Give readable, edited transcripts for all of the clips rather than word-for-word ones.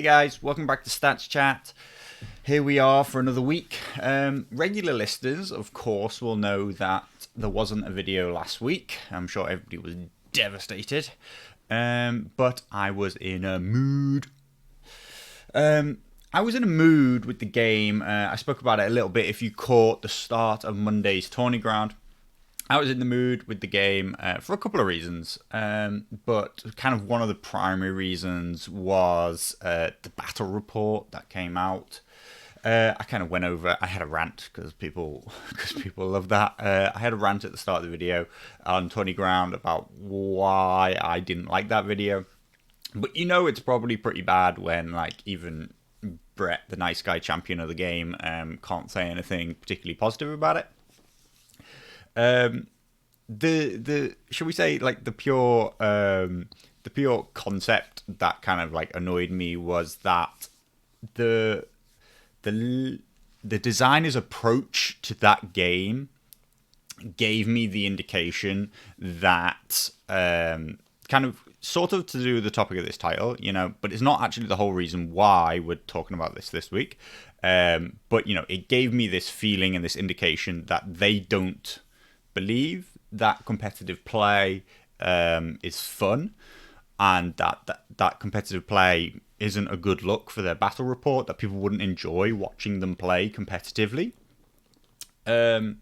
guys, welcome back to Stats Chat. Here we are for another week. Regular listeners, of course, will know that there wasn't a video last week. I'm sure everybody was devastated. But I was in a mood. I was in a mood with the game. I spoke about it a little bit if you caught the start of Monday's Tourney Ground. I was in the mood with the game for a couple of reasons, but kind of one of the primary reasons was the battle report that came out. I kind of went over. I had a rant because people love that. I had a rant at the start of the video on Tourney Ground about why I didn't like that video. But you know, it's probably pretty bad when like even Brett, the nice guy champion of the game, can't say anything particularly positive about it. The shall we say like the pure concept that kind of like annoyed me was that the designer's approach to that game gave me the indication that kind of sort of to do with the topic of this title, you know, but it's not actually the whole reason why we're talking about this week. But you know, it gave me this feeling and this indication that they don't believe that competitive play is fun, and that competitive play isn't a good look for their battle report, that people wouldn't enjoy watching them play competitively. And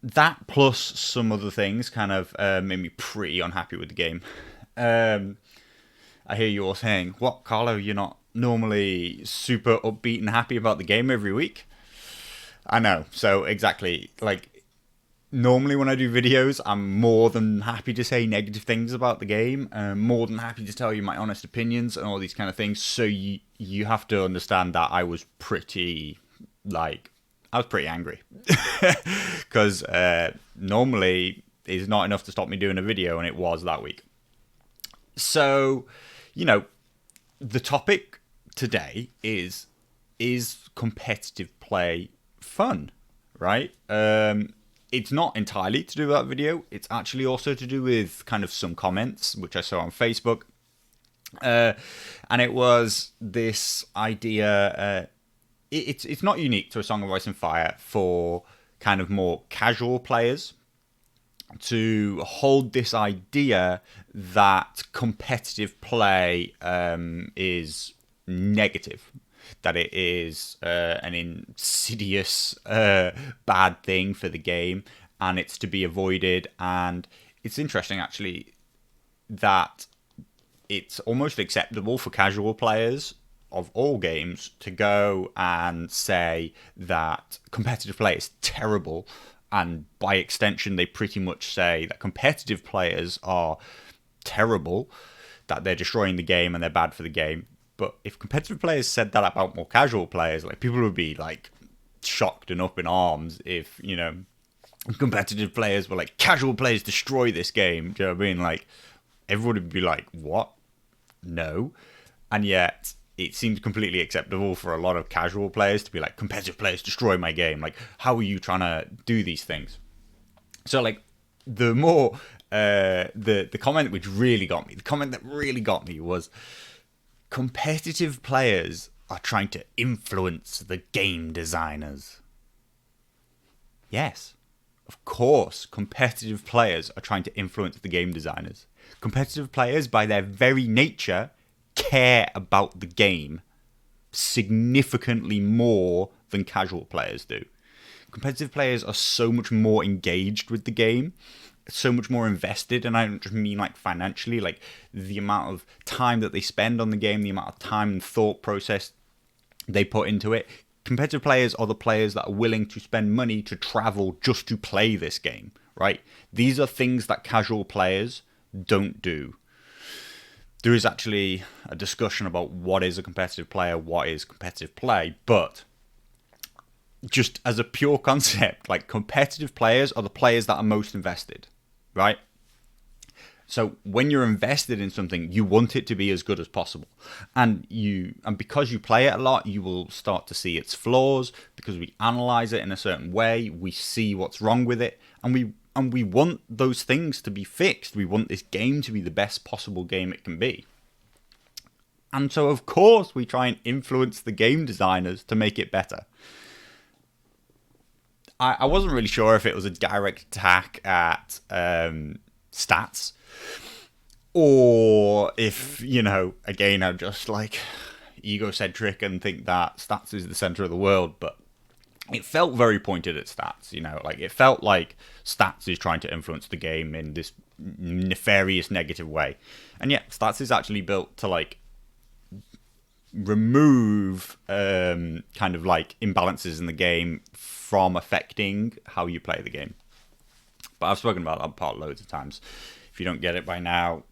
that plus some other things kind of made me pretty unhappy with the game. I hear you all saying, what, Carlo, you're not normally super upbeat and happy about the game every week? I know, so exactly, like, normally when I do videos, I'm more than happy to say negative things about the game, more than happy to tell you my honest opinions and all these kind of things, so you have to understand that I was pretty angry. Because normally it's not enough to stop me doing a video, and it was that week. So, you know, the topic today is competitive play fun, right? It's not entirely to do with that video. It's actually also to do with kind of some comments, which I saw on Facebook. And it was this idea, it's not unique to A Song of Ice and Fire for kind of more casual players to hold this idea that competitive play is negative, that it is an insidious bad thing for the game, and it's to be avoided. And it's interesting, actually, that it's almost acceptable for casual players of all games to go and say that competitive play is terrible, and by extension they pretty much say that competitive players are terrible, that they're destroying the game and they're bad for the game. But if competitive players said that about more casual players, like, people would be like shocked and up in arms if, you know, competitive players were like, casual players destroy this game. Do you know what I mean? Like, everyone would be like, what? No. And yet it seems completely acceptable for a lot of casual players to be like, competitive players destroy my game. Like, how are you trying to do these things? So, like, the more the comment which really got me, the comment that really got me was, competitive players are trying to influence the game designers. Yes, of course, competitive players are trying to influence the game designers. Competitive players, by their very nature, care about the game significantly more than casual players do. Competitive players are so much more engaged with the game, so much more invested, and I don't just mean like financially, like the amount of time that they spend on the game, the amount of time and thought process they put into it. Competitive players are the players that are willing to spend money to travel just to play this game, right? These are things that casual players don't do. There is actually a discussion about what is a competitive player, what is competitive play, but just as a pure concept, like, competitive players are the players that are most invested, right? So when you're invested in something, you want it to be as good as possible. And because you play it a lot, you will start to see its flaws, because we analyze it in a certain way, we see what's wrong with it, and we want those things to be fixed. We want this game to be the best possible game it can be. And so, of course, we try and influence the game designers to make it better. I wasn't really sure if it was a direct attack at stats, or if, again, I'm just like egocentric and think that stats is the center of the world, but it felt very pointed at stats, like it felt like stats is trying to influence the game in this nefarious negative way. And yeah, stats is actually built to like remove kind of like imbalances in the game from affecting how you play the game. But I've spoken about that part loads of times. If you don't get it by now,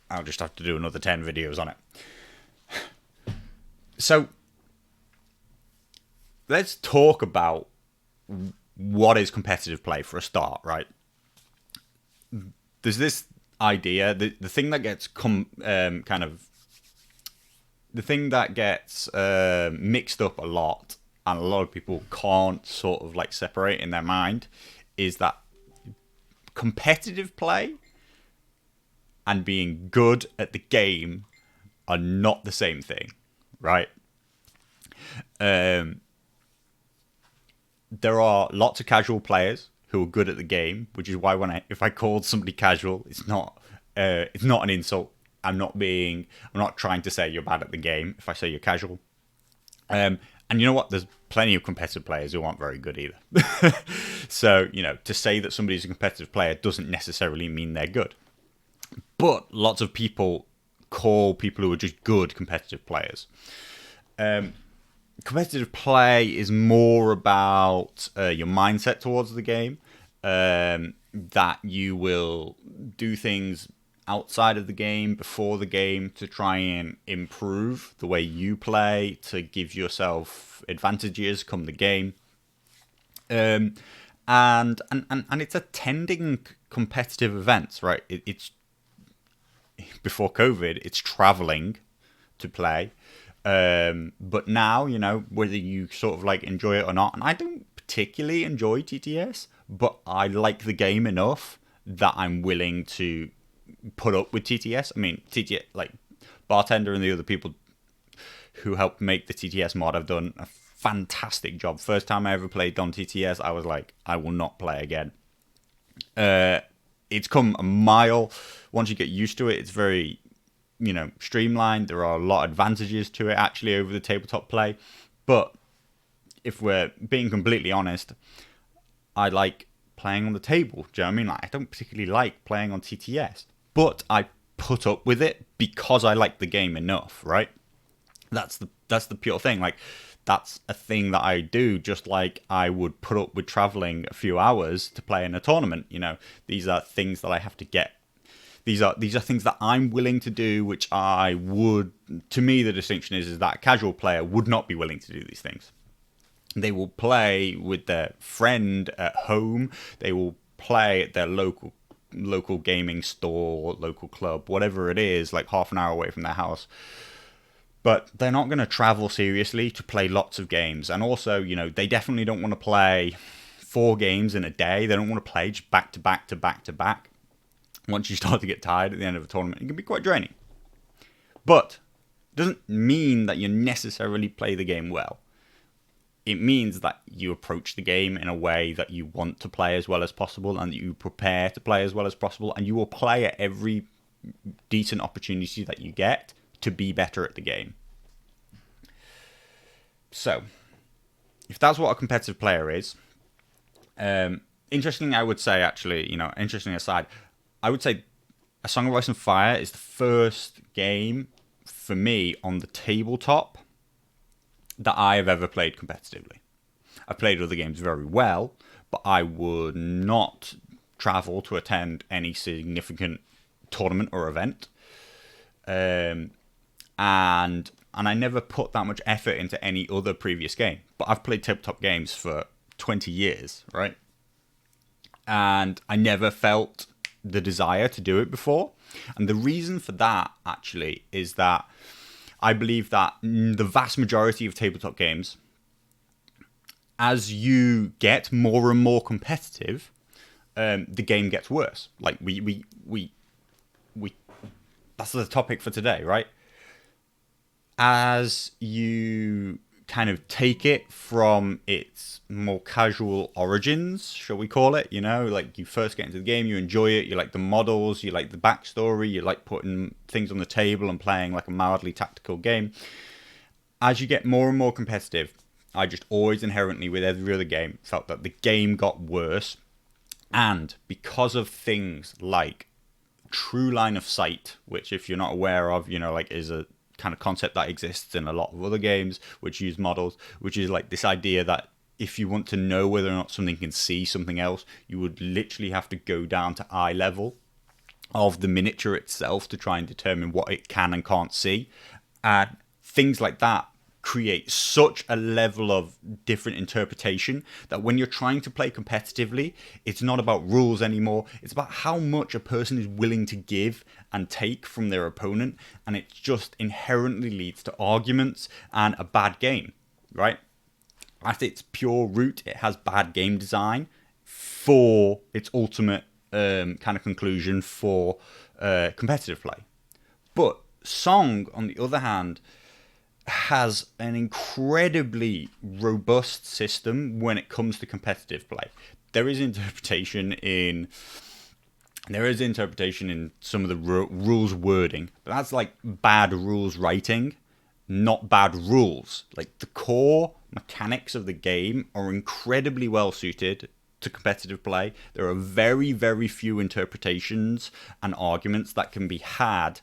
I'll just have to do another 10 videos on it. So let's talk about what is competitive play for a start, right? There's this idea, the thing that gets the thing that gets mixed up a lot, and a lot of people can't sort of like separate in their mind, is that competitive play and being good at the game are not the same thing, right? There are lots of casual players who are good at the game, which is why if I called somebody casual, it's not an insult. I'm not trying to say you're bad at the game if I say you're casual. And you know what? There's plenty of competitive players who aren't very good either. So, to say that somebody's a competitive player doesn't necessarily mean they're good. But lots of people call people who are just good competitive players. Competitive play is more about your mindset towards the game, that you will do things outside of the game, before the game, to try and improve the way you play, to give yourself advantages come the game. And it's attending competitive events, right? It's before COVID, it's traveling to play. But now, whether you sort of like enjoy it or not, and I don't particularly enjoy TTS, but I like the game enough that I'm willing to put up with TTS. I mean, TTS, like Bartender and the other people who helped make the TTS mod have done a fantastic job. First time I ever played on TTS, I was like, I will not play again. It's come a mile. Once you get used to it, it's very, streamlined. There are a lot of advantages to it actually over the tabletop play. But if we're being completely honest, I like playing on the table. Do you know what I mean? Like, I don't particularly like playing on TTS, but I put up with it because I like the game enough, right? That's the pure thing. Like, that's a thing that I do, just like I would put up with traveling a few hours to play in a tournament. These are things that I have to get. These are things that I'm willing to do, which I would. To me, the distinction is that a casual player would not be willing to do these things. They will play with their friend at home. They will play at their local gaming store, local club, whatever it is, like half an hour away from their house. But they're not going to travel seriously to play lots of games. And also, they definitely don't want to play 4 games in a day. They don't want to play just back to back to back to back. Once you start to get tired at the end of a tournament, it can be quite draining. But it doesn't mean that you necessarily play the game well. It means that you approach the game in a way that you want to play as well as possible, and that you prepare to play as well as possible, and you will play at every decent opportunity that you get to be better at the game. So, if that's what a competitive player is, interesting, I would say, actually, interesting aside, I would say A Song of Ice and Fire is the first game for me on the tabletop that I have ever played competitively. I've played other games very well, but I would not travel to attend any significant tournament or event. And I never put that much effort into any other previous game. But I've played tabletop games for 20 years, right? And I never felt the desire to do it before. And the reason for that, actually, is that I believe that the vast majority of tabletop games, as you get more and more competitive, the game gets worse. Like we that's the topic for today, right? as you kind of take it from its more casual origins, shall we call it, like you first get into the game, you enjoy it, you like the models, you like the backstory, you like putting things on the table and playing like a mildly tactical game. As you get more and more competitive, I just always inherently, with every other game, felt that the game got worse. And because of things like true line of sight, which if you're not aware of, like is a kind of concept that exists in a lot of other games which use models, which is like this idea that if you want to know whether or not something can see something else, you would literally have to go down to eye level of the miniature itself to try and determine what it can and can't see. And things like that create such a level of different interpretation that when you're trying to play competitively, it's not about rules anymore. It's about how much a person is willing to give and take from their opponent, and it just inherently leads to arguments and a bad game, right? At its pure root, it has bad game design for its ultimate kind of conclusion for competitive play. But Song, on the other hand, has an incredibly robust system when it comes to competitive play. There is interpretation in some of the rules wording, but that's like bad rules writing, not bad rules. Like the core mechanics of the game are incredibly well suited to competitive play. There are very, very few interpretations and arguments that can be had.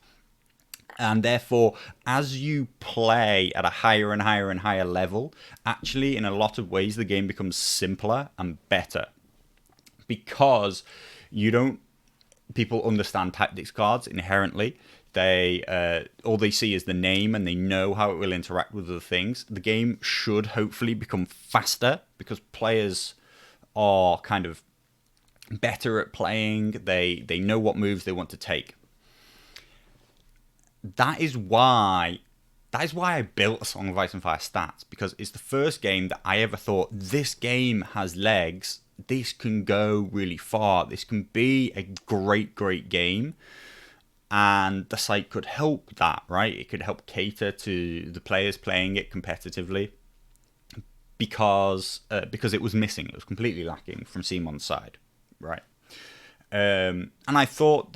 And therefore, as you play at a higher and higher and higher level, actually, in a lot of ways, the game becomes simpler and better. Because people understand tactics cards inherently. All they see is the name and they know how it will interact with other things. The game should hopefully become faster because players are kind of better at playing. They know what moves they want to take. That is why I built A Song of Ice and Fire stats, because it's the first game that I ever thought, this game has legs, this can go really far, this can be a great, great game. And the site could help that, right? It could help cater to the players playing it competitively, because it was missing. It was completely lacking from Simon's side, right? And I thought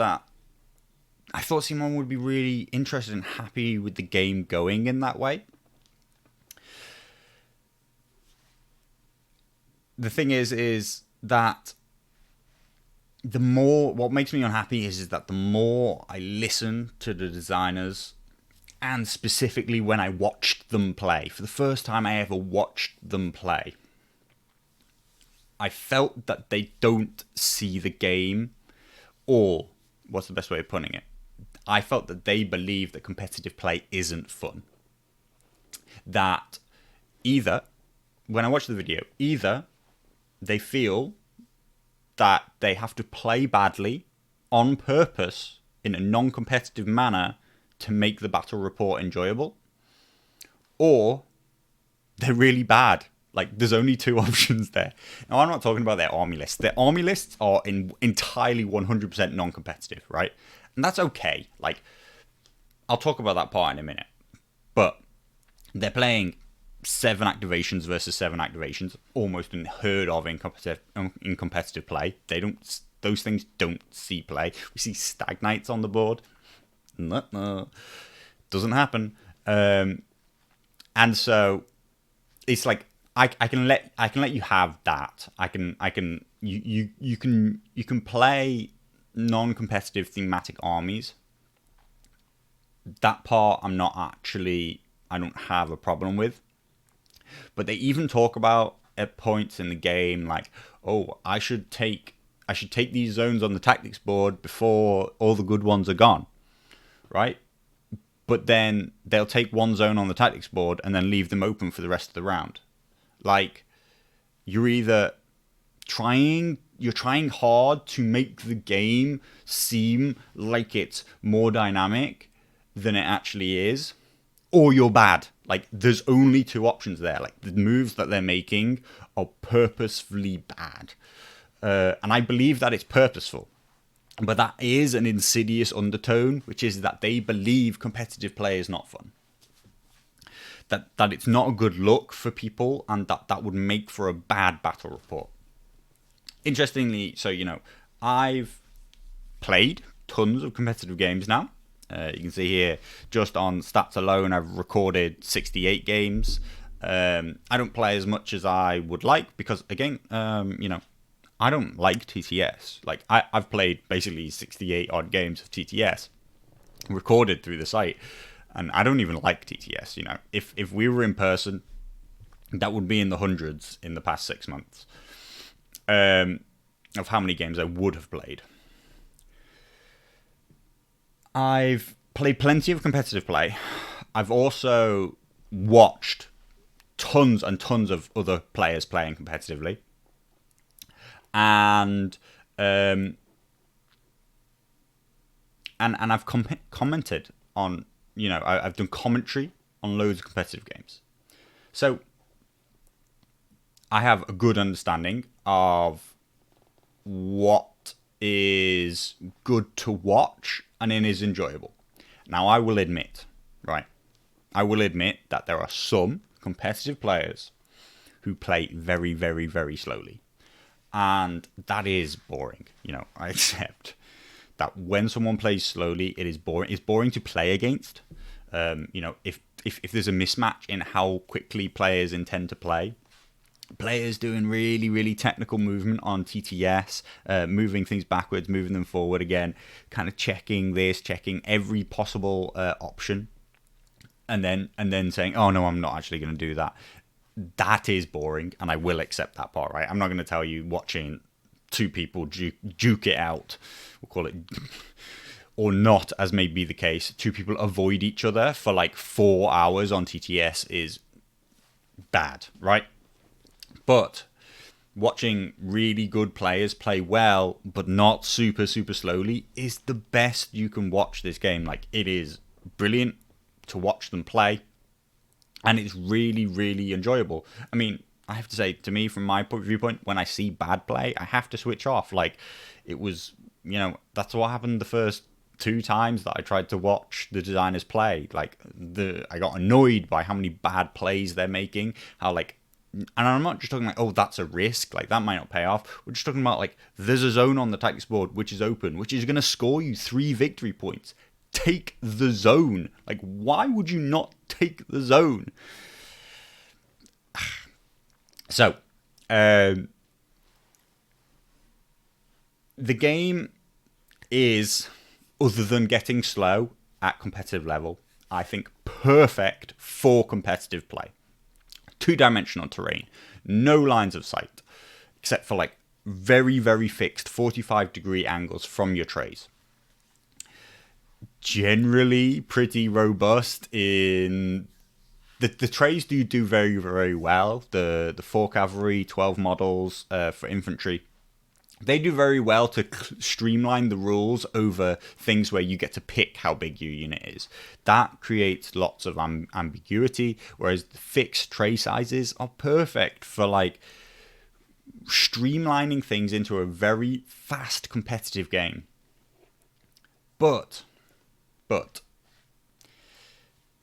Simon would be really interested and happy with the game going in that way. The thing is that what makes me unhappy is that the more I listen to the designers, and specifically when I watched them play, for the first time I ever watched them play, I felt that they don't see the game, or what's the best way of putting it? I felt that they believe that competitive play isn't fun. That either, when I watch the video, either they feel that they have to play badly on purpose in a non-competitive manner to make the battle report enjoyable, or they're really bad. Like, there's only two options there. Now, I'm not talking about their army lists. Their army lists are entirely 100% non-competitive, right? And that's okay. Like, I'll talk about that part in a minute. But they're playing 7 activations versus 7 activations, almost unheard of in competitive play. Those things don't see play. We see Stag Knights on the board. No, doesn't happen. And so it's like I can let you have that. You can play non-competitive thematic armies. That part I don't have a problem with. But they even talk about at points in the game like, oh, I should take these zones on the tactics board before all the good ones are gone, right? But then they'll take one zone on the tactics board and then leave them open for the rest of the round. Like, you're either trying hard to make the game seem like it's more dynamic than it actually is, or you're bad. Like, there's only 2 options there. Like, the moves that they're making are purposefully bad. And I believe that it's purposeful. But that is an insidious undertone, which is that they believe competitive play is not fun. that it's not a good look for people, and that would make for a bad battle report. Interestingly, so I've played tons of competitive games now. You can see here, just on stats alone, I've recorded 68 games. I don't play as much as I would like because, again, I don't like TTS. Like, I've played basically 68 odd games of TTS recorded through the site, and I don't even like TTS. If we were in person, that would be in the hundreds in the past 6 months of how many games I would have played. I've played plenty of competitive play. I've also watched tons and tons of other players playing competitively, and I've commented on, I've done commentary on loads of competitive games, so I have a good understanding of what is good to watch and it is enjoyable. Now, I will admit that there are some competitive players who play very, very, very slowly, and that is boring. I accept that when someone plays slowly, it is boring. It's boring to play against. If there's a mismatch in how quickly players intend to play, players doing really, really technical movement on TTS, moving things backwards, moving them forward again, kind of checking every possible option, and then saying, "Oh no, I'm not actually going to do that." That is boring, and I will accept that part. Right? I'm not going to tell you watching two people duke it out. We'll call it. Or not, as may be the case, two people avoid each other for like 4 hours on TTS is bad, right? But watching really good players play well, but not super, super slowly, is the best you can watch this game. Like, it is brilliant to watch them play, and it's really, really enjoyable. I mean, I have to say, to me, from my viewpoint, when I see bad play, I have to switch off. Like, it was, that's what happened the first 2 times that I tried to watch the designers play. Like, I got annoyed by how many bad plays they're making, how, like, and I'm not just talking like, oh, that's a risk, like that might not pay off. We're just talking about like, there's a zone on the tactics board which is open, which is going to score you 3 victory points. Take the zone. Like, why would you not take the zone? So, the game is, other than getting slow at competitive level, I think perfect for competitive play. 2-dimensional terrain, no lines of sight, except for like very, very fixed 45-degree angles from your trays. Generally pretty robust in the trays do very, very well. The 4 cavalry, 12 models for infantry, they do very well to streamline the rules over things where you get to pick how big your unit is. That creates lots of ambiguity, whereas the fixed tray sizes are perfect for like streamlining things into a very fast competitive game. But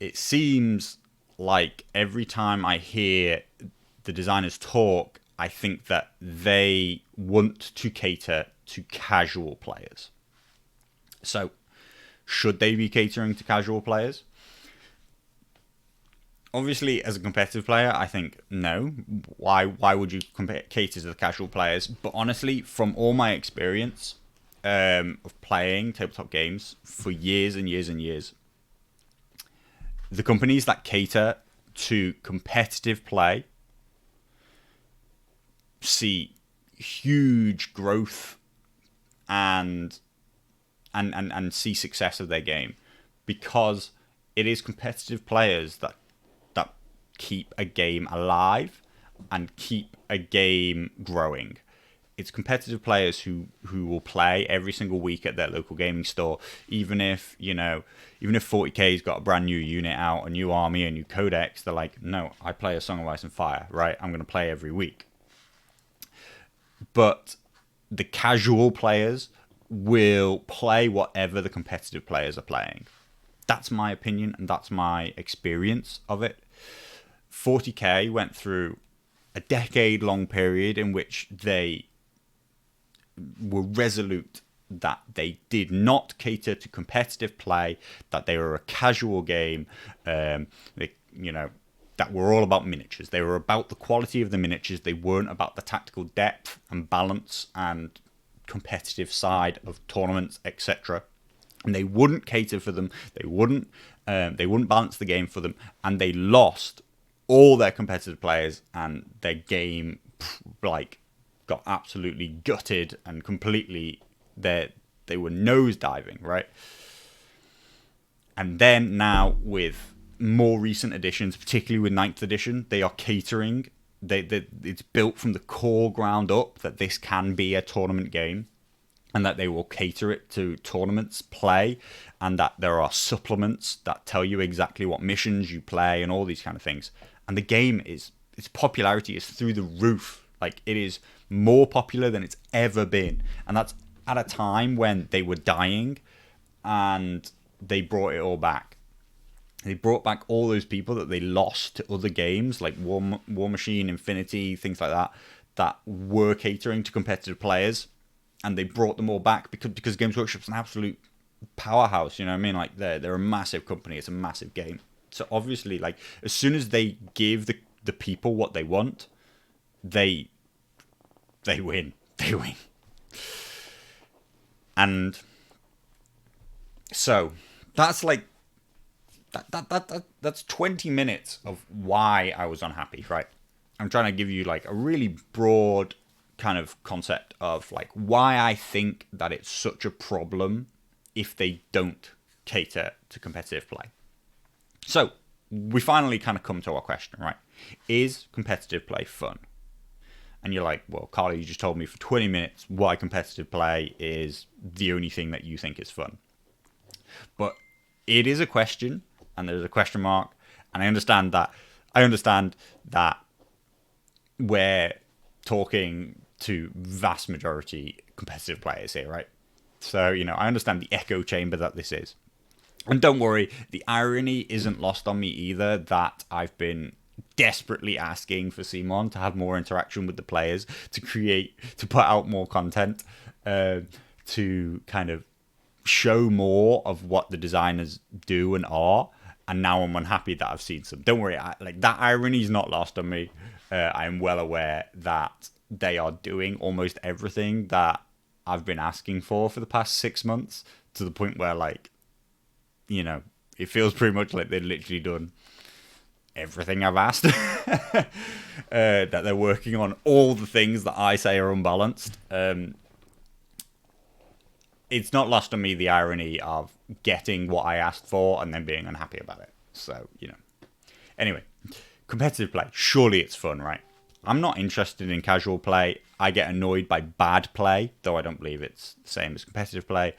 it seems like every time I hear the designers talk, I think that they want to cater to casual players. So, should they be catering to casual players? Obviously, as a competitive player, I think no. Why would you cater to the casual players? But honestly, from all my experience of playing tabletop games for years and years and years, the companies that cater to competitive play see huge growth and see success of their game, because it is competitive players that keep a game alive and keep a game growing. It's competitive players who will play every single week at their local gaming store, even if 40k's got a brand new unit out, a new army, a new codex. They're like, no, I play a Song of Ice and Fire, right? I'm going to play every week. But the casual players will play whatever the competitive players are playing. That's my opinion, and that's my experience of it. 40K went through a decade-long period in which they were resolute that they did not cater to competitive play, that they were a casual game, that were all about miniatures. They were about the quality of the miniatures. They weren't about the tactical depth and balance and competitive side of tournaments, etc. And they wouldn't cater for them. They wouldn't balance the game for them, and they lost all their competitive players, and their game got absolutely gutted and completely they were nosediving, right? And then now with more recent editions, particularly with 9th edition, they are catering. It's built from the core ground up that this can be a tournament game, and that they will cater it to tournaments play, and that there are supplements that tell you exactly what missions you play and all these kind of things. And the game its popularity is through the roof. Like, it is more popular than it's ever been, and that's at a time when they were dying, and they brought it all back. They brought back all those people that they lost to other games like War Machine, Infinity, things like that were catering to competitive players, and they brought them all back because Games Workshop's an absolute powerhouse. You know what I mean? Like, they're a massive company. It's a massive game. So obviously, like, as soon as they give the people what they want, they win. They win. And so that's like that's 20 minutes of why I was unhappy, right? I'm trying to give you like a really broad kind of concept of like why I think that it's such a problem if they don't cater to competitive play. So we finally kind of come to our question, right? Is competitive play fun? And you're like, well, Carly, you just told me for 20 minutes why competitive play is the only thing that you think is fun. But it is a question, and there's a question mark, and I understand that we're talking to vast majority competitive players here, right? So, I understand the echo chamber that this is. And don't worry, the irony isn't lost on me either, that I've been desperately asking for Simon to have more interaction with the players, to put out more content, to kind of show more of what the designers do and are. And now I'm unhappy that I've seen some. Don't worry, that irony is not lost on me. I'm well aware that they are doing almost everything that I've been asking for the past 6 months, to the point where, like, it feels pretty much like they've literally done everything I've asked. That they're working on all the things that I say are unbalanced. It's not lost on me the irony of getting what I asked for and then being unhappy about it. So, Anyway, competitive play. Surely it's fun, right? I'm not interested in casual play. I get annoyed by bad play, though I don't believe it's the same as competitive play.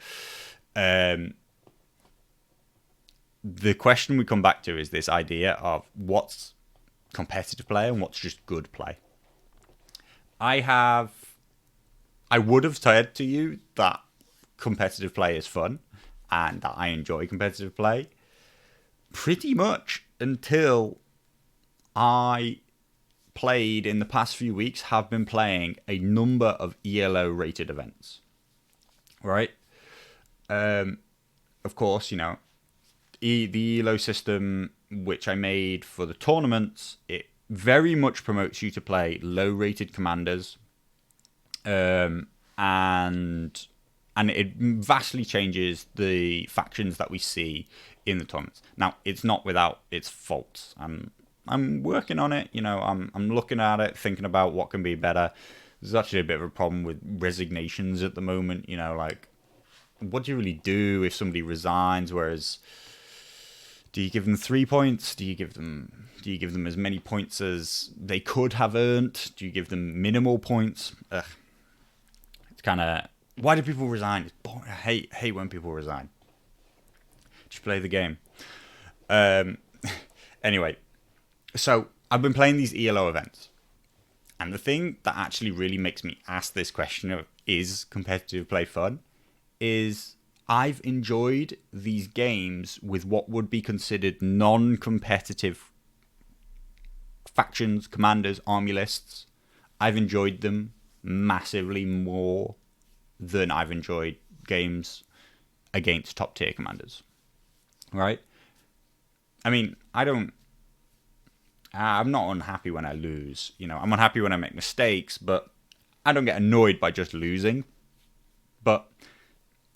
The question we come back to is this idea of what's competitive play and what's just good play. I would have said to you that competitive play is fun and that I enjoy competitive play pretty much until I played in the past few weeks, have been playing a number of ELO rated events, right? Of course, the ELO system which I made for the tournaments, it very much promotes you to play low rated commanders, and it vastly changes the factions that we see in the tournaments. Now, it's not without its faults. I'm working on it. I'm looking at it, thinking about what can be better. There's actually a bit of a problem with resignations at the moment. Like, what do you really do if somebody resigns? Whereas, do you give them 3 points? Do you give them as many points as they could have earned? Do you give them minimal points? It's kind of, why do people resign? It's boring. I hate when people resign. Just play the game. Anyway, so I've been playing these ELO events, and the thing that actually really makes me ask this question of is competitive play fun is I've enjoyed these games with what would be considered non-competitive factions, commanders, army lists, I've enjoyed them massively more than I've enjoyed games against top tier commanders. Right? I mean, I'm not unhappy when I lose. You know, I'm unhappy when I make mistakes, but I don't get annoyed by just losing. But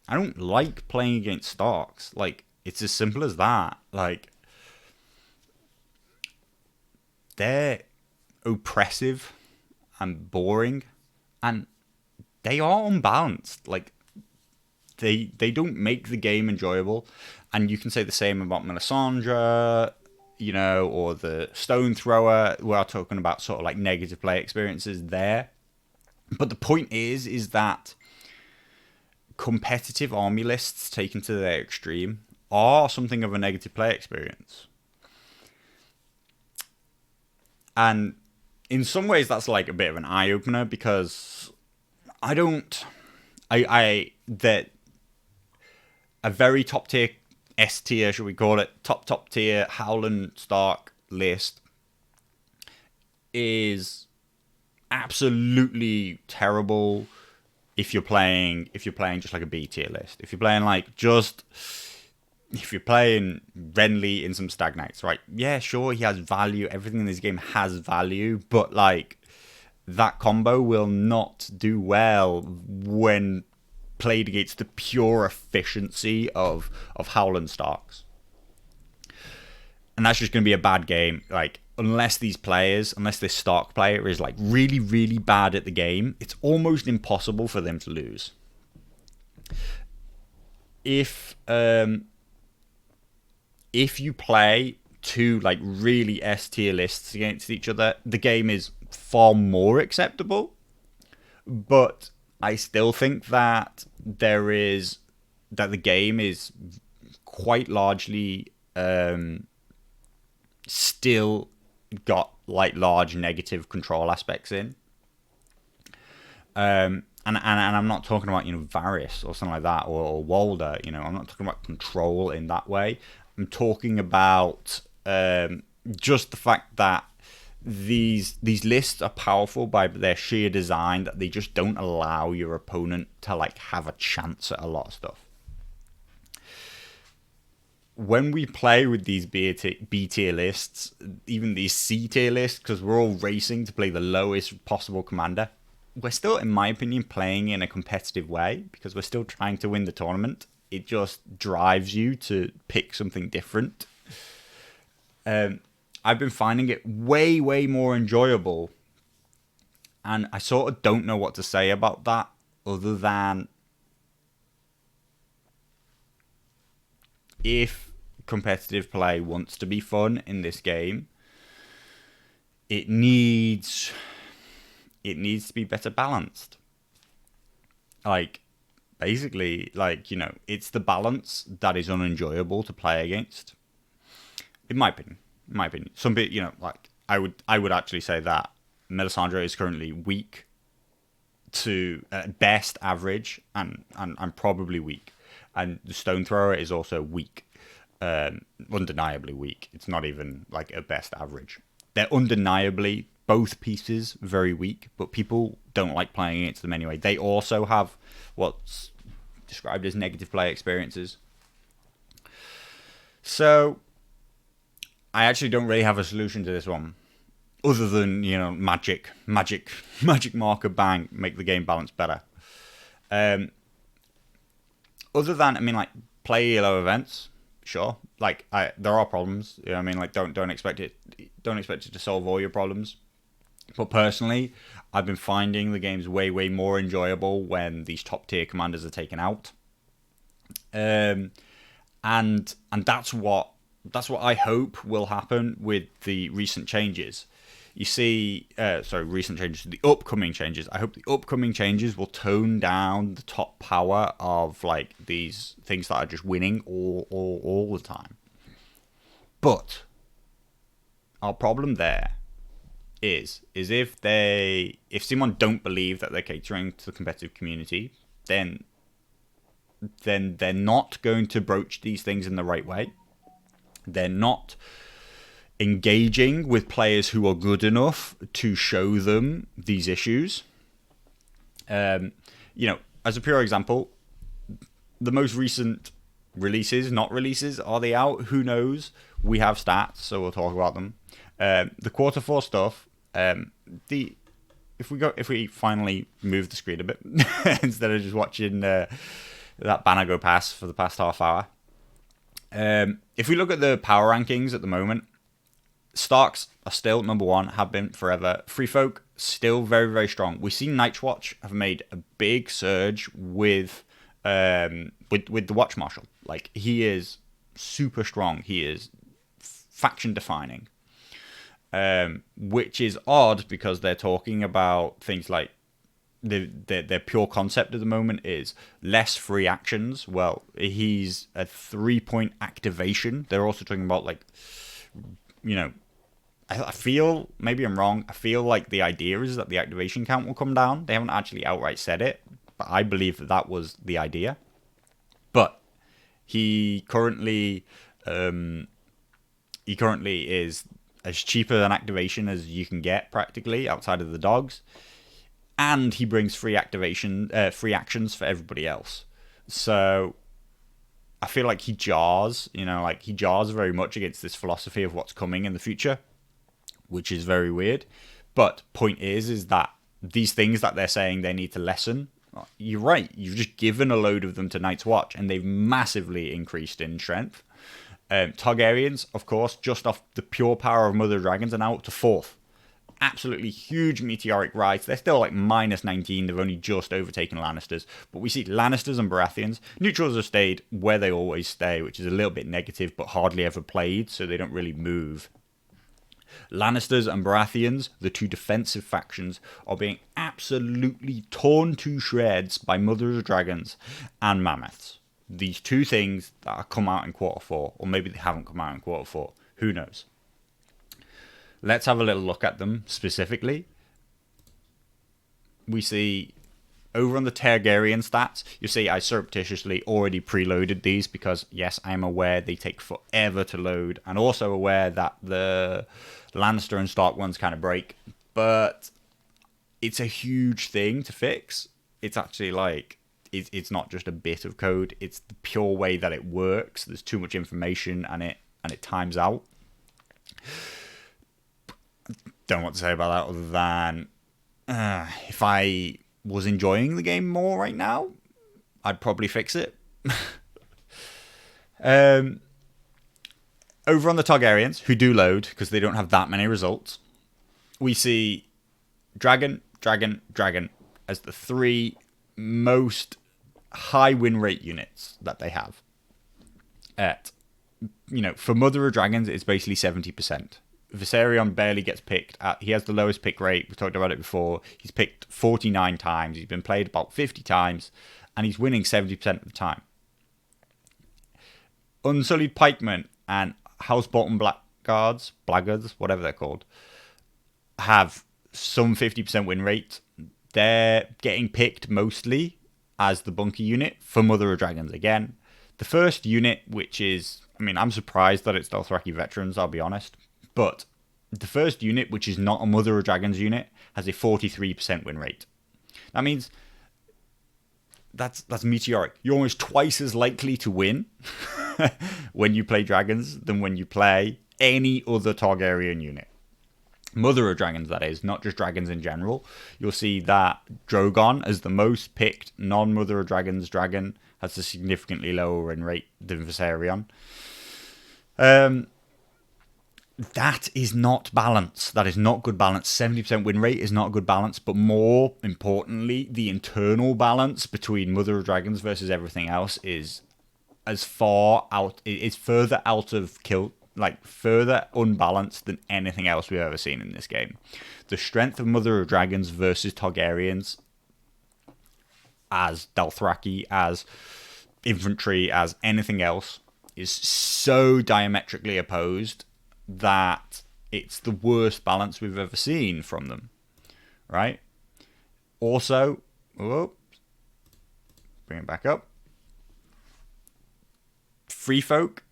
I don't like playing against Starks. Like, it's as simple as that. Like, they're oppressive and boring, and they are unbalanced. Like, they don't make the game enjoyable. And you can say the same about Melisandre, you know, or the Stone Thrower. We are talking about sort of like negative play experiences there. But the point is that competitive army lists taken to their extreme are something of a negative play experience. And in some ways that's like a bit of an eye-opener, because that a very top tier S tier, should we call it, top tier Howland Stark list is absolutely terrible if you're playing just like a B tier list. If you're playing Renly in some stagnates, right? Yeah, sure, he has value. Everything in this game has value, but like that combo will not do well when played against the pure efficiency of Howland Starks. And that's just going to be a bad game. Like, unless this Stark player is like really, really bad at the game, it's almost impossible for them to lose. If you play two like really S tier lists against each other, the game is far more acceptable. But I still think that the game is quite largely still got like large negative control aspects in. And I'm not talking about, you know, Varys or something like that, or Walder. You know, I'm not talking about control in that way. I'm talking about just the fact that these lists are powerful by their sheer design, that they just don't allow your opponent to like have a chance at a lot of stuff. When we play with these B tier lists, even these C tier lists, because we're all racing to play the lowest possible commander, we're still, in my opinion, playing in a competitive way, because we're still trying to win the tournament. It just drives you to pick something different. I've been finding it way, way more enjoyable, and I sort of don't know what to say about that, other than if competitive play wants to be fun in this game, it needs to be better balanced. Like, basically, like, you know, it's the balance that is unenjoyable to play against. In my opinion. Some bit, you know, like I would actually say that Melisandre is currently weak to best average, and probably weak, and the Stone Thrower is also weak, undeniably weak. It's not even like a best average. They're undeniably both pieces very weak, but people don't like playing against them anyway. They also have what's described as negative play experiences. So I actually don't really have a solution to this one, other than, you know, magic marker, bang, make the game balance better. Other than, I mean, like, play low events, sure. Like, there are problems. You know what I mean? Like, don't expect it to solve all your problems. But personally, I've been finding the games way, way more enjoyable when these top tier commanders are taken out. And that's what I hope will happen with the recent changes. You see, the upcoming changes. I hope the upcoming changes will tone down the top power of like these things that are just winning all the time. But our problem there is if someone don't believe that they're catering to the competitive community, then they're not going to broach these things in the right way. They're not engaging with players who are good enough to show them these issues. As a pure example, the most recent releases, not releases, are they out? Who knows? We have stats, so we'll talk about them. The quarter 4 stuff. If we finally move the screen a bit instead of just watching that banner go past for the past half hour. If we look at the power rankings at the moment, Starks are still number 1, have been forever. Free Folk still very, very strong. We've seen Nightwatch have made a big surge with the Watch Marshal. Like, he is super strong. He is faction defining. Which is odd because they're talking about things like their pure concept at the moment is less free actions. Well, he's a 3-point activation. They're also talking about, like, I feel, maybe I'm wrong, I feel like the idea is that the activation count will come down. They haven't actually outright said it, but I believe that was the idea. But he currently is as cheaper an activation as you can get, practically, outside of the dogs. And he brings free actions for everybody else. So I feel like he jars, he jars very much against this philosophy of what's coming in the future, which is very weird. But point is that these things that they're saying they need to lessen, you're right, you've just given a load of them to Night's Watch, and they've massively increased in strength. Targaryens, of course, just off the pure power of Mother Dragons, are now up to 4th. Absolutely huge meteoric rise. They're still like minus 19. They've only just overtaken Lannisters. But we see Lannisters and Baratheons. Neutrals have stayed where they always stay, which is a little bit negative, but hardly ever played, so they don't really move. Lannisters and Baratheons, the 2 defensive factions, are being absolutely torn to shreds by Mothers of Dragons and Mammoths. These 2 things that have come out in quarter 4, or maybe they haven't come out in quarter 4. Who knows? Let's have a little look at them specifically. We see over on the Targaryen stats, you see I surreptitiously already preloaded these because, yes, I'm aware they take forever to load, and also aware that the Lannister and Stark ones kind of break, but it's a huge thing to fix. It's actually like, it's not just a bit of code, it's the pure way that it works. There's too much information and it times out. Don't know what to say about that other than if I was enjoying the game more right now, I'd probably fix it. Over on the Targaryens, who do load because they don't have that many results, we see Dragon as the 3 most high win rate units that they have. For Mother of Dragons, it's basically 70%. Viserion barely gets picked. He has the lowest pick rate. We've talked about it before. He's picked 49 times. He's been played about 50 times, and he's winning 70% of the time. Unsullied Pikemen and House Bolton Blackguards, whatever they're called, have some 50% win rate. They're getting picked mostly as the bunker unit for Mother of Dragons again. The first unit, which is, I'm surprised that it's Dothraki veterans, I'll be honest. But the first unit, which is not a Mother of Dragons unit, has a 43% win rate. That means that's meteoric. You're almost twice as likely to win when you play dragons than when you play any other Targaryen unit. Mother of Dragons, that is, not just dragons in general. You'll see that Drogon, as the most picked non-Mother of Dragons dragon, has a significantly lower win rate than Viserion. That is not balance. That is not good balance. 70% win rate is not good balance, but more importantly, the internal balance between Mother of Dragons versus everything else is further out of kill, like further unbalanced than anything else we've ever seen in this game. The strength of Mother of Dragons versus Targaryens as Dothraki, as infantry, as anything else is so diametrically opposed that it's the worst balance we've ever seen from them, right? Also, bring it back up. Free Folk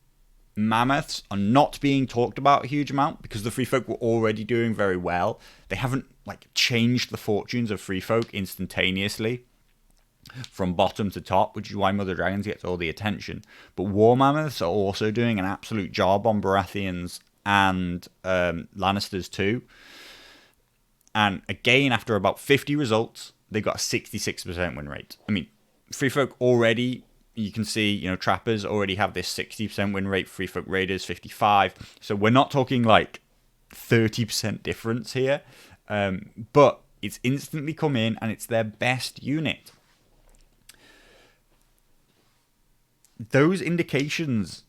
Mammoths are not being talked about a huge amount because the Free Folk were already doing very well. They haven't like changed the fortunes of Free Folk instantaneously from bottom to top, which is why Mother Dragons gets all the attention. But War Mammoths are also doing an absolute job on Baratheons and Lannisters too. And again, after about 50 results, they got a 66% win rate. I mean, Free Folk already, you can see, you know, Trappers already have this 60% win rate. Free Folk Raiders 55. So we're not talking like 30% difference here. But it's instantly come in and it's their best unit. Those indications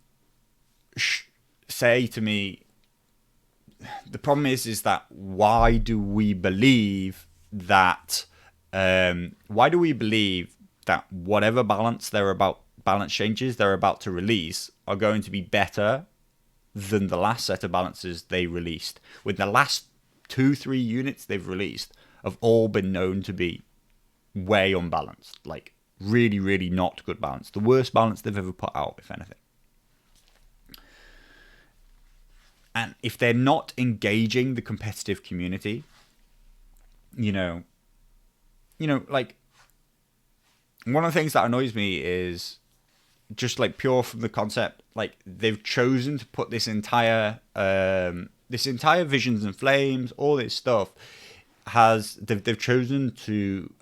say to me, the problem is that why do we believe that whatever balance changes they're about to release are going to be better than the last set of balances they released, when the last 2-3 units they've released have all been known to be way unbalanced, like really, really not good balance. The worst balance they've ever put out, if anything. And if they're not engaging the competitive community, you know, like, one of the things that annoys me is just like pure from the concept, like they've chosen to put this entire Visions and Flames, all this stuff they've chosen to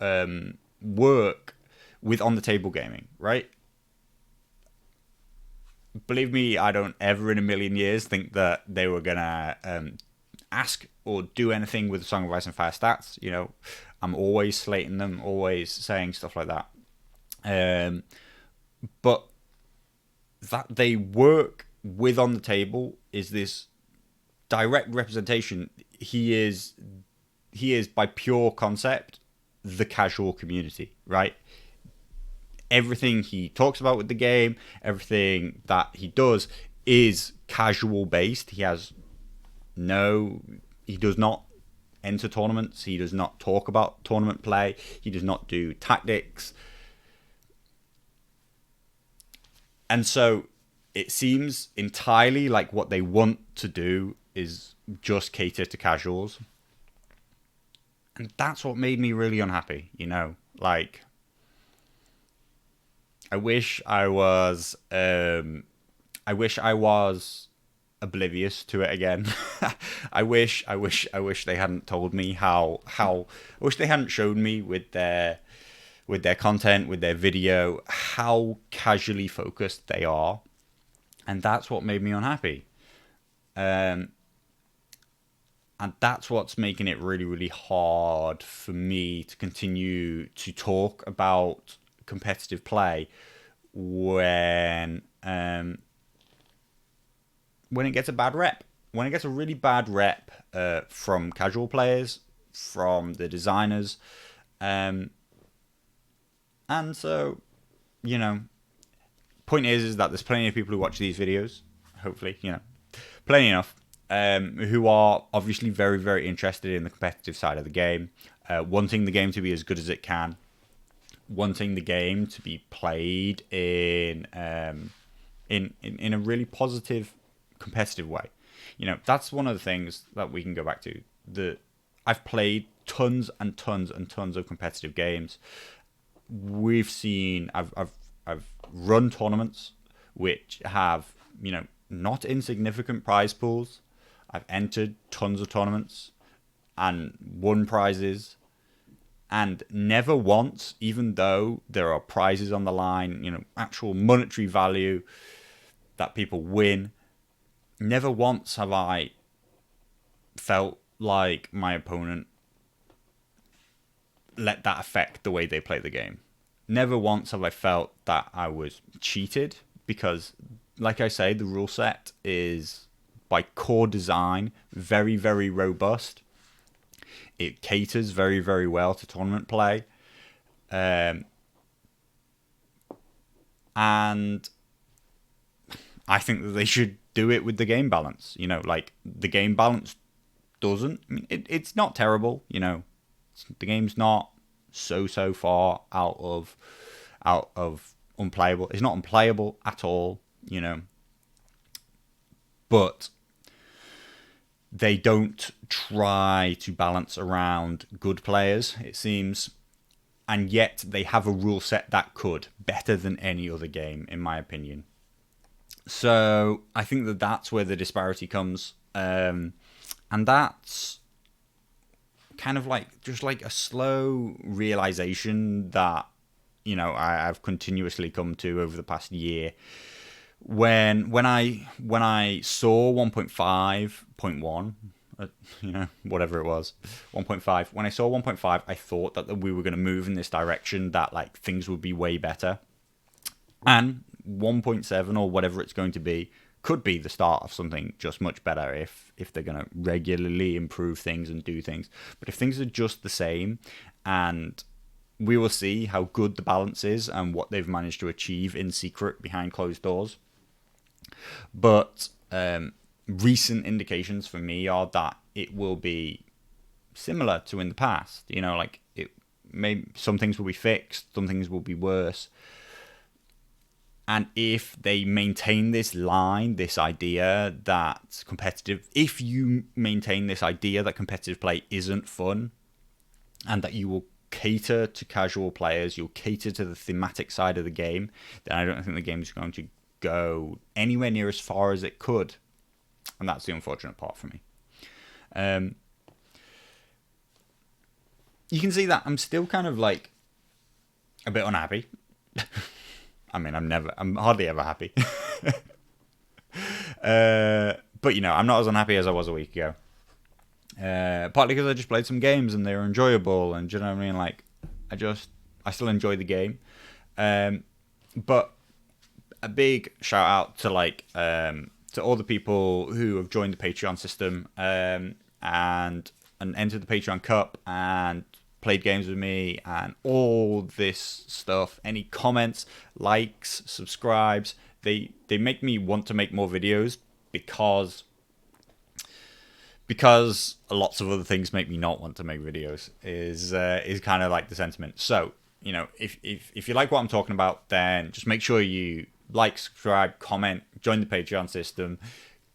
work with on the table gaming, right? Believe me, I don't ever in a million years think that they were gonna ask or do anything with Song of Ice and Fire stats. You know, I'm always slating them, always saying stuff like that. But that they work with on the table is this direct representation. He is by pure concept the casual community, right? Everything he talks about with the game, everything that he does is casual based. He does not enter tournaments. He does not talk about tournament play. He does not do tactics. And so it seems entirely like what they want to do is just cater to casuals. And that's what made me really unhappy, you know, like, I wish I was oblivious to it again. I wish they hadn't told me I wish they hadn't shown me with their content, with their video, how casually focused they are. And that's what made me unhappy. And that's what's making it really, really hard for me to continue to talk about competitive play when it gets a bad rep. When it gets a really bad rep from casual players, from the designers. And so, you know, point is that there's plenty of people who watch these videos, hopefully, you know, plenty enough, who are obviously very, very interested in the competitive side of the game, wanting the game to be as good as it can, wanting the game to be played in a really positive, competitive way. You know, that's one of the things that we can go back to. I've played tons and tons and tons of competitive games. I've run tournaments which have, you know, not insignificant prize pools. I've entered tons of tournaments and won prizes, and never once, even though there are prizes on the line, you know, actual monetary value that people win, never once have I felt like my opponent let that affect the way they play the game. Never once have I felt that I was cheated, because, like I say, the rule set is, by core design, very, very robust. It caters very, very well to tournament play. And I think that they should do it with the game balance. You know, like, the game balance doesn't... I mean, it's not terrible, you know. The game's not so far out of unplayable. It's not unplayable at all, you know. but they don't try to balance around good players, it seems. And yet they have a rule set that could, better than any other game, in my opinion. So I think that that's where the disparity comes. And that's kind of like just like a slow realization that, you know, I've continuously come to over the past year. When I saw 1.5.1, you know, whatever it was, 1.5. When I saw 1.5, I thought that we were going to move in this direction, that like things would be way better. And 1.7 or whatever it's going to be could be the start of something just much better if they're going to regularly improve things and do things. But if things are just the same, and we will see how good the balance is and what they've managed to achieve in secret behind closed doors. But recent indications for me are that it will be similar to in the past. You know, like some things will be fixed, some things will be worse. And if they maintain this line, this idea that if you maintain this idea that competitive play isn't fun, and that you will cater to casual players, you'll cater to the thematic side of the game, then I don't think the game's going to go anywhere near as far as it could. And that's the unfortunate part for me. You can see that I'm still kind of like a bit unhappy. I mean, I'm hardly ever happy. But, you know, I'm not as unhappy as I was a week ago. Partly because I just played some games and they were enjoyable, and do you know what I mean? Like, I still enjoy the game. But a big shout out to to all the people who have joined the Patreon system and entered the Patreon Cup and played games with me and all this stuff. Any comments, likes, subscribes, they make me want to make more videos because lots of other things make me not want to make videos is kind of like the sentiment. So, you know, if you like what I'm talking about, then just make sure you like, subscribe, comment, join the Patreon system,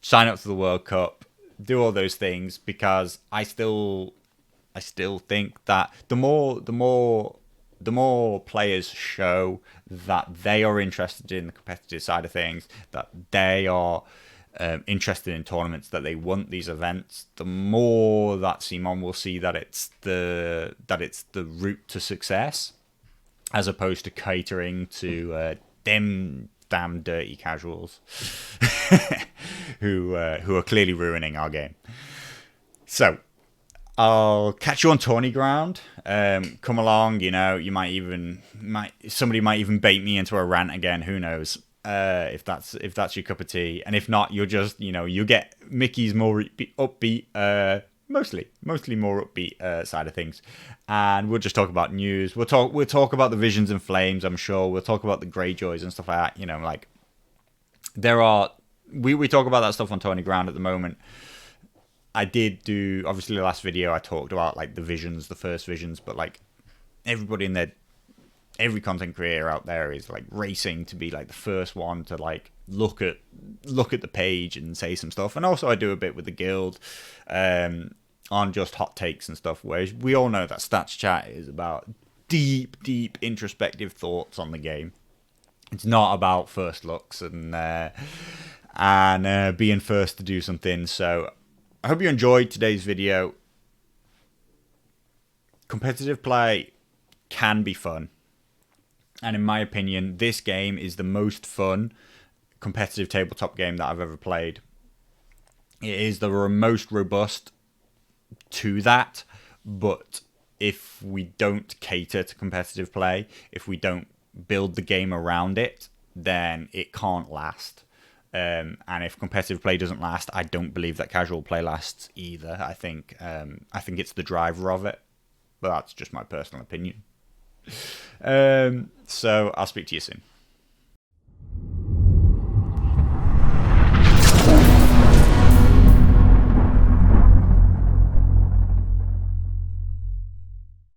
sign up to the World Cup, do all those things, because I still think that the more players show that they are interested in the competitive side of things, that they are interested in tournaments, that they want these events, the more that CMON will see that it's the route to success, as opposed to catering to them damn dirty casuals who are clearly ruining our game. So I'll catch you on tourney ground. Come along, you know. Somebody might even bait me into a rant again. Who knows? If that's your cup of tea, and if not, you'll just, you know, you get Mickey's more upbeat, mostly more upbeat side of things, and we'll just talk about news. We'll talk about the Visions and Flames. I'm sure we'll talk about the Greyjoys and stuff like that. You know, like we talk about that stuff on tourney ground at the moment. I did do, obviously, the last video I talked about like the Visions, the first Visions, but like every content creator out there is like racing to be like the first one to like look at the page and say some stuff. And also I do a bit with the guild on just hot takes and stuff, whereas we all know that Stats Chat is about deep introspective thoughts on the game. It's not about first looks and being first to do something. So I hope you enjoyed today's video. Competitive play can be fun. And in my opinion, this game is the most fun competitive tabletop game that I've ever played. It is the most robust to that. But if we don't cater to competitive play, if we don't build the game around it, then it can't last. And if competitive play doesn't last, I don't believe that casual play lasts either. I think it's the driver of it, but that's just my personal opinion. So I'll speak to you soon.